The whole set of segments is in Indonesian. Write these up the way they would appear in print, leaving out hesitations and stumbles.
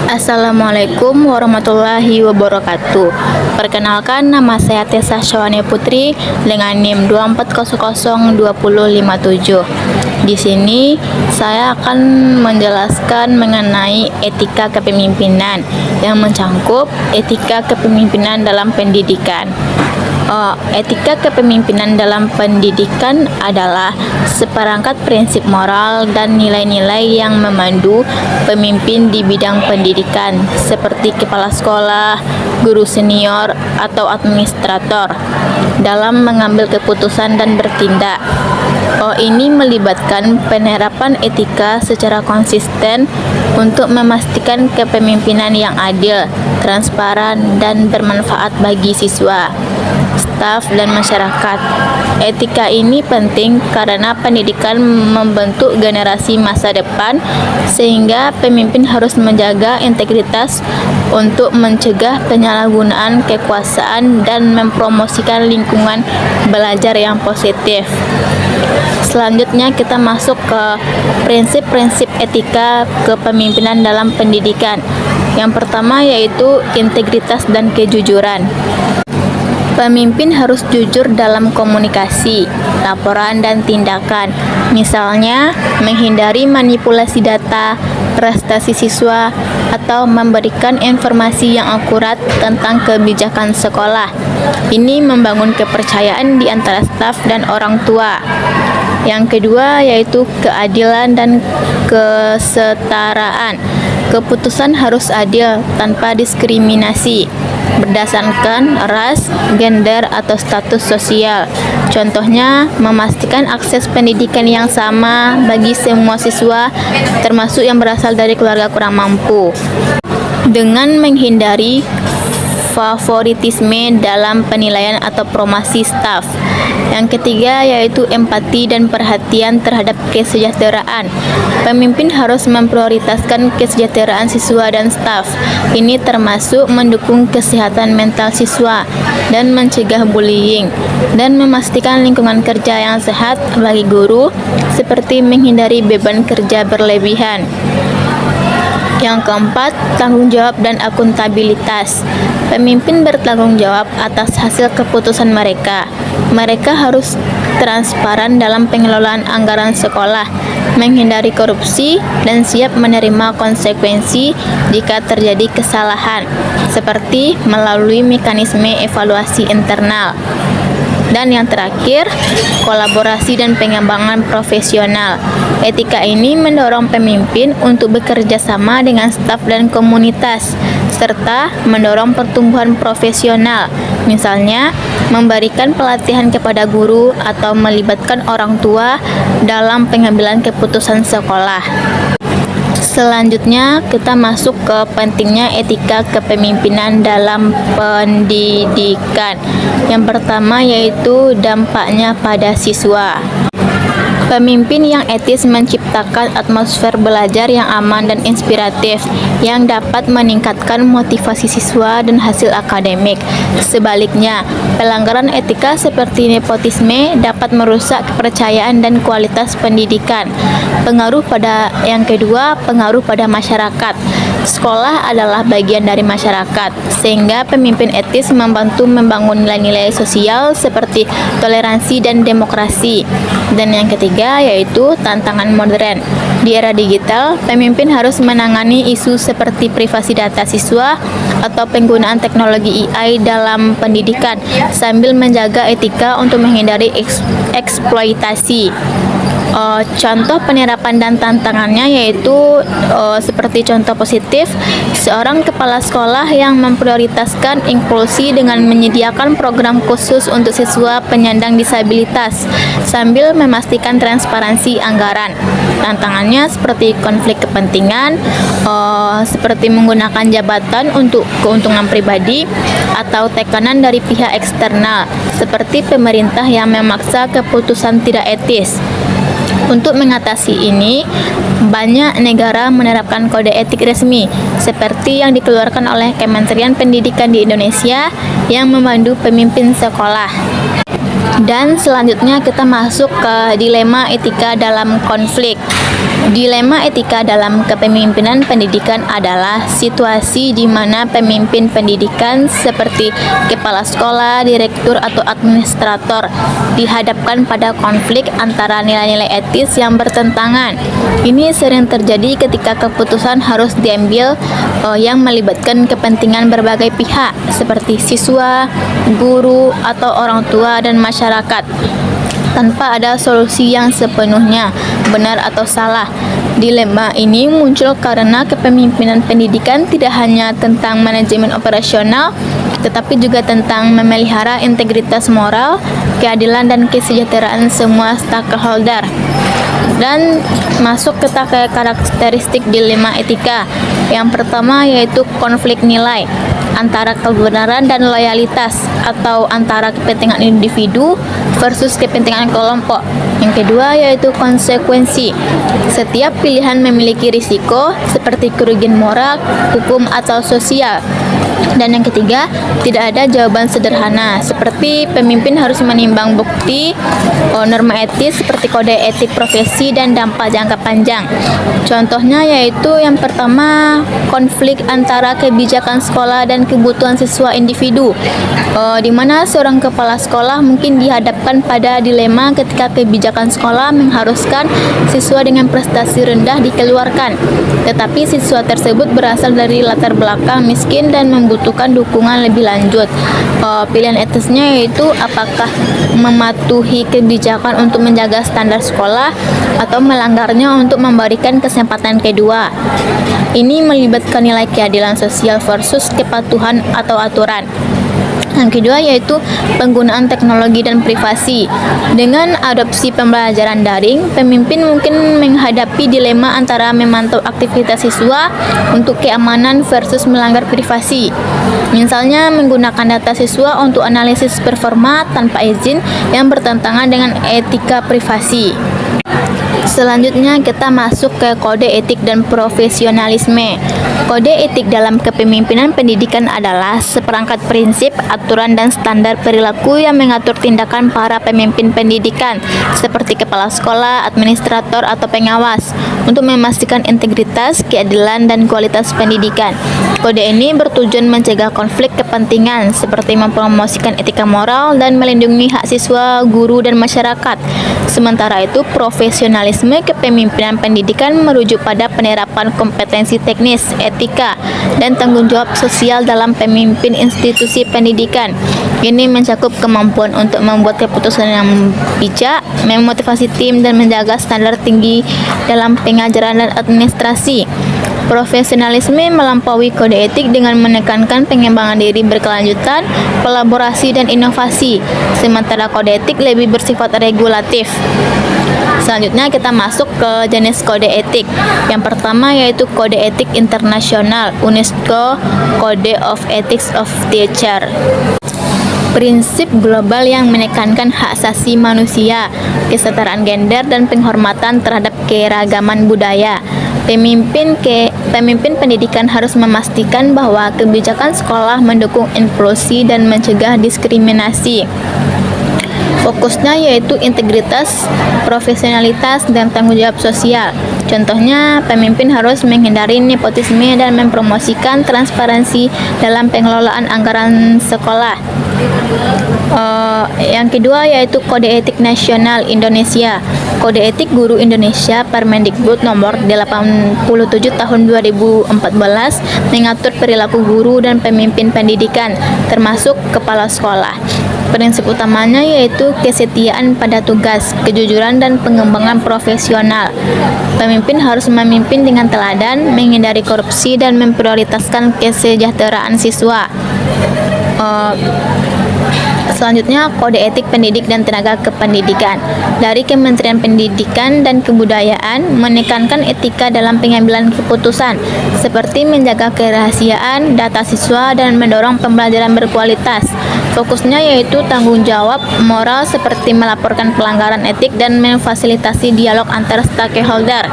Assalamualaikum warahmatullahi wabarakatuh. Perkenalkan, nama saya Tessa Syawane Putri dengan NIM 24002057. Di sini saya akan menjelaskan mengenai etika kepemimpinan yang mencangkup etika kepemimpinan dalam pendidikan. Etika kepemimpinan dalam pendidikan adalah seperangkat prinsip moral dan nilai-nilai yang memandu pemimpin di bidang pendidikan, seperti kepala sekolah, guru senior, atau administrator, dalam mengambil keputusan dan bertindak. Ini melibatkan penerapan etika secara konsisten untuk memastikan kepemimpinan yang adil, transparan, dan bermanfaat bagi siswa, staf, dan masyarakat. Etika ini penting karena pendidikan membentuk generasi masa depan, sehingga pemimpin harus menjaga integritas untuk mencegah penyalahgunaan kekuasaan dan mempromosikan lingkungan belajar yang positif. Selanjutnya kita masuk ke prinsip-prinsip etika kepemimpinan dalam pendidikan. Yang pertama yaitu integritas dan kejujuran. Pemimpin harus jujur dalam komunikasi, laporan, dan tindakan. Misalnya, menghindari manipulasi data, prestasi siswa, atau memberikan informasi yang akurat tentang kebijakan sekolah. Ini membangun kepercayaan di antara staf dan orang tua. Yang kedua yaitu keadilan dan kesetaraan. Keputusan harus adil tanpa diskriminasi berdasarkan ras, gender, atau status sosial. Contohnya, memastikan akses pendidikan yang sama bagi semua siswa, termasuk yang berasal dari keluarga kurang mampu, dengan menghindari favoritisme dalam penilaian atau promosi staf. Yang ketiga yaitu empati dan perhatian terhadap kesejahteraan. Pemimpin harus memprioritaskan kesejahteraan siswa dan staf. Ini termasuk mendukung kesehatan mental siswa dan mencegah bullying, dan memastikan lingkungan kerja yang sehat bagi guru, seperti menghindari beban kerja berlebihan. Yang keempat, tanggung jawab dan akuntabilitas. Pemimpin bertanggung jawab atas hasil keputusan mereka. Mereka harus transparan dalam pengelolaan anggaran sekolah, menghindari korupsi, dan siap menerima konsekuensi jika terjadi kesalahan, seperti melalui mekanisme evaluasi internal. Dan yang terakhir, kolaborasi dan pengembangan profesional. Etika ini mendorong pemimpin untuk bekerja sama dengan staf dan komunitas, serta mendorong pertumbuhan profesional. Misalnya, memberikan pelatihan kepada guru atau melibatkan orang tua dalam pengambilan keputusan sekolah. Selanjutnya kita masuk ke pentingnya etika kepemimpinan dalam pendidikan. Yang pertama yaitu dampaknya pada siswa. Pemimpin yang etis menciptakan atmosfer belajar yang aman dan inspiratif yang dapat meningkatkan motivasi siswa dan hasil akademik. Sebaliknya, pelanggaran etika seperti nepotisme dapat merusak kepercayaan dan kualitas pendidikan. Yang kedua, pengaruh pada masyarakat. Sekolah adalah bagian dari masyarakat, sehingga pemimpin etis membantu membangun nilai-nilai sosial seperti toleransi dan demokrasi. Dan yang ketiga yaitu tantangan modern. Di era digital, pemimpin harus menangani isu seperti privasi data siswa atau penggunaan teknologi AI dalam pendidikan, sambil menjaga etika untuk menghindari eksploitasi. Contoh penerapan dan tantangannya yaitu seperti contoh positif, seorang kepala sekolah yang memprioritaskan inklusi dengan menyediakan program khusus untuk siswa penyandang disabilitas sambil memastikan transparansi anggaran. Tantangannya seperti konflik kepentingan, seperti menggunakan jabatan untuk keuntungan pribadi, atau tekanan dari pihak eksternal seperti pemerintah yang memaksa keputusan tidak etis. Untuk mengatasi ini, banyak negara menerapkan kode etik resmi seperti yang dikeluarkan oleh Kementerian Pendidikan di Indonesia yang memandu pemimpin sekolah. Dan selanjutnya kita masuk ke dilema etika dalam konflik. Dilema etika dalam kepemimpinan pendidikan adalah situasi di mana pemimpin pendidikan seperti kepala sekolah, direktur, atau administrator dihadapkan pada konflik antara nilai-nilai etis yang bertentangan. Ini sering terjadi ketika keputusan harus diambil yang melibatkan kepentingan berbagai pihak seperti siswa, guru, atau orang tua dan masyarakat, tanpa ada solusi yang sepenuhnya benar atau salah. Dilema ini muncul karena kepemimpinan pendidikan tidak hanya tentang manajemen operasional, tetapi juga tentang memelihara integritas moral, keadilan, dan kesejahteraan semua stakeholder. Dan masuk ke karakteristik dilema etika. Yang pertama yaitu konflik nilai antara kebenaran dan loyalitas, atau antara kepentingan individu versus kepentingan kelompok. Yang kedua yaitu konsekuensi. Setiap pilihan memiliki risiko seperti kerugian moral, hukum, atau sosial. Dan yang ketiga, tidak ada jawaban sederhana, seperti pemimpin harus menimbang bukti, norma etis seperti kode etik profesi, dan dampak jangka panjang. Contohnya yaitu yang pertama, konflik antara kebijakan sekolah dan kebutuhan siswa individu, di mana seorang kepala sekolah mungkin dihadapkan pada dilema ketika kebijakan sekolah mengharuskan siswa dengan prestasi rendah dikeluarkan, tetapi siswa tersebut berasal dari latar belakang miskin dan membutuhkan dukungan lebih lanjut. Pilihan etisnya yaitu apakah mematuhi kebijakan untuk menjaga standar sekolah atau melanggarnya untuk memberikan kesempatan kedua. Ini melibatkan nilai keadilan sosial versus kepatuhan atau aturan. Yang kedua yaitu penggunaan teknologi dan privasi. Dengan adopsi pembelajaran daring, pemimpin mungkin menghadapi dilema antara memantau aktivitas siswa untuk keamanan versus melanggar privasi. Misalnya menggunakan data siswa untuk analisis performa tanpa izin yang bertentangan dengan etika privasi. Selanjutnya kita masuk ke kode etik dan profesionalisme. Kode etik dalam kepemimpinan pendidikan adalah seperangkat prinsip, aturan, dan standar perilaku yang mengatur tindakan para pemimpin pendidikan seperti kepala sekolah, administrator, atau pengawas untuk memastikan integritas, keadilan, dan kualitas pendidikan. Kode ini bertujuan mencegah konflik kepentingan seperti mempromosikan etika moral dan melindungi hak siswa, guru, dan masyarakat. Sementara itu, profesionalisme kepemimpinan pendidikan merujuk pada penerapan kompetensi teknis, etika, dan tanggung jawab sosial dalam pemimpin institusi pendidikan. Ini mencakup kemampuan untuk membuat keputusan yang bijak, memotivasi tim, dan menjaga standar tinggi dalam pengajaran dan administrasi. Profesionalisme melampaui kode etik dengan menekankan pengembangan diri berkelanjutan, kolaborasi, dan inovasi, sementara kode etik lebih bersifat regulatif. Selanjutnya kita masuk ke jenis kode etik. Yang pertama yaitu kode etik internasional, UNESCO Code of Ethics of Teacher. Prinsip global yang menekankan hak asasi manusia, kesetaraan gender, dan penghormatan terhadap keragaman budaya. Pemimpin pendidikan harus memastikan bahwa kebijakan sekolah mendukung inklusi dan mencegah diskriminasi. Fokusnya yaitu integritas, profesionalitas, dan tanggung jawab sosial. Contohnya, pemimpin harus menghindari nepotisme dan mempromosikan transparansi dalam pengelolaan anggaran sekolah. Yang kedua yaitu Kode Etik Nasional Indonesia. Kode Etik Guru Indonesia Permendikbud nomor 87 tahun 2014 mengatur perilaku guru dan pemimpin pendidikan, termasuk kepala sekolah. Prinsip utamanya yaitu kesetiaan pada tugas, kejujuran, dan pengembangan profesional. Pemimpin harus memimpin dengan teladan, menghindari korupsi, dan memprioritaskan kesejahteraan siswa. Selanjutnya, Kode Etik Pendidik dan Tenaga Kependidikan. Dari Kementerian Pendidikan dan Kebudayaan menekankan etika dalam pengambilan keputusan, seperti menjaga kerahasiaan data siswa dan mendorong pembelajaran berkualitas. Fokusnya yaitu tanggung jawab moral seperti melaporkan pelanggaran etik dan memfasilitasi dialog antar stakeholder.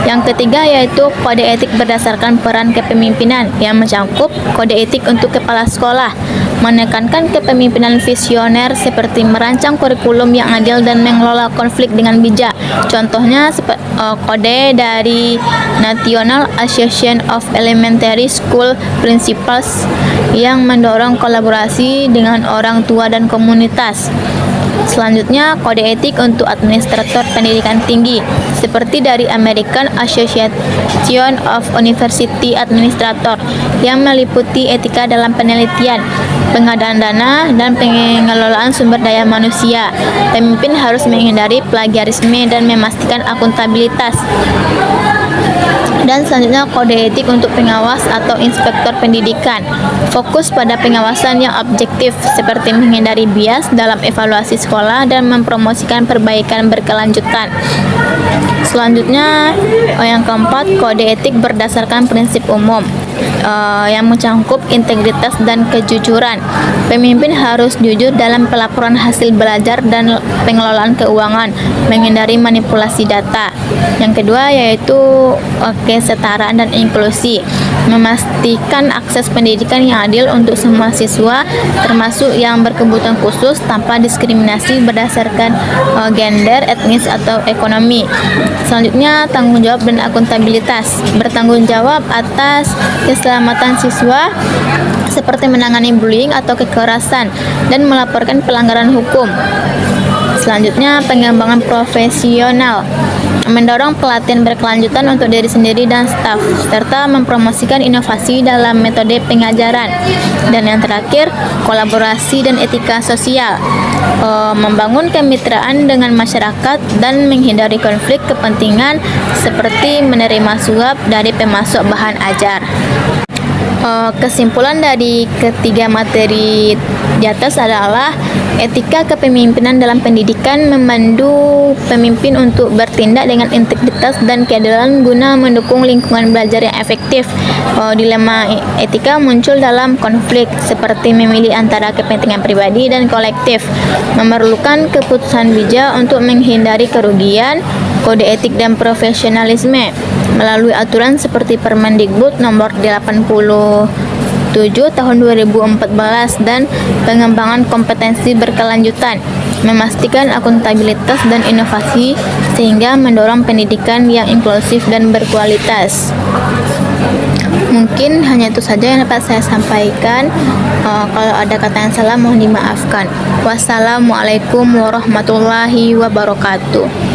Yang ketiga yaitu kode etik berdasarkan peran kepemimpinan yang mencakup kode etik untuk kepala sekolah, menekankan kepemimpinan visioner seperti merancang kurikulum yang adil dan mengelola konflik dengan bijak. Contohnya kode dari National Association of Elementary School Principals yang mendorong kolaborasi dengan orang tua dan komunitas. Selanjutnya, kode etik untuk administrator pendidikan tinggi, seperti dari American Association of University Administrator, yang meliputi etika dalam penelitian, pengadaan dana, dan pengelolaan sumber daya manusia. Pemimpin harus menghindari plagiarisme dan memastikan akuntabilitas. Dan selanjutnya, kode etik untuk pengawas atau inspektor pendidikan, fokus pada pengawasan yang objektif seperti menghindari bias dalam evaluasi sekolah dan mempromosikan perbaikan berkelanjutan. Selanjutnya, yang keempat, kode etik berdasarkan prinsip umum yang mencangkup integritas dan kejujuran. Pemimpin harus jujur dalam pelaporan hasil belajar dan pengelolaan keuangan, menghindari manipulasi data. Yang kedua yaitu kesetaraan dan inklusi, memastikan akses pendidikan yang adil untuk semua siswa, termasuk yang berkebutuhan khusus tanpa diskriminasi berdasarkan gender, etnis, atau ekonomi. Selanjutnya, tanggung jawab dan akuntabilitas, bertanggung jawab atas keselamatan siswa seperti menangani bullying atau kekerasan dan melaporkan pelanggaran hukum. Selanjutnya, pengembangan profesional, mendorong pelatihan berkelanjutan untuk diri sendiri dan staf, serta mempromosikan inovasi dalam metode pengajaran. Dan yang terakhir, kolaborasi dan etika sosial, membangun kemitraan dengan masyarakat dan menghindari konflik kepentingan seperti menerima suap dari pemasok bahan ajar. Kesimpulan dari ketiga materi di atas adalah etika kepemimpinan dalam pendidikan memandu pemimpin untuk bertindak dengan integritas dan keadilan guna mendukung lingkungan belajar yang efektif. Dilema etika muncul dalam konflik seperti memilih antara kepentingan pribadi dan kolektif, memerlukan keputusan bijak untuk menghindari kerugian. Kode etik dan profesionalisme melalui aturan seperti Permendikbud nomor 87 tahun 2014 dan pengembangan kompetensi berkelanjutan, memastikan akuntabilitas dan inovasi sehingga mendorong pendidikan yang inklusif dan berkualitas. Mungkin hanya itu saja yang dapat saya sampaikan. Kalau ada kata yang salah mohon dimaafkan. Wassalamualaikum warahmatullahi wabarakatuh.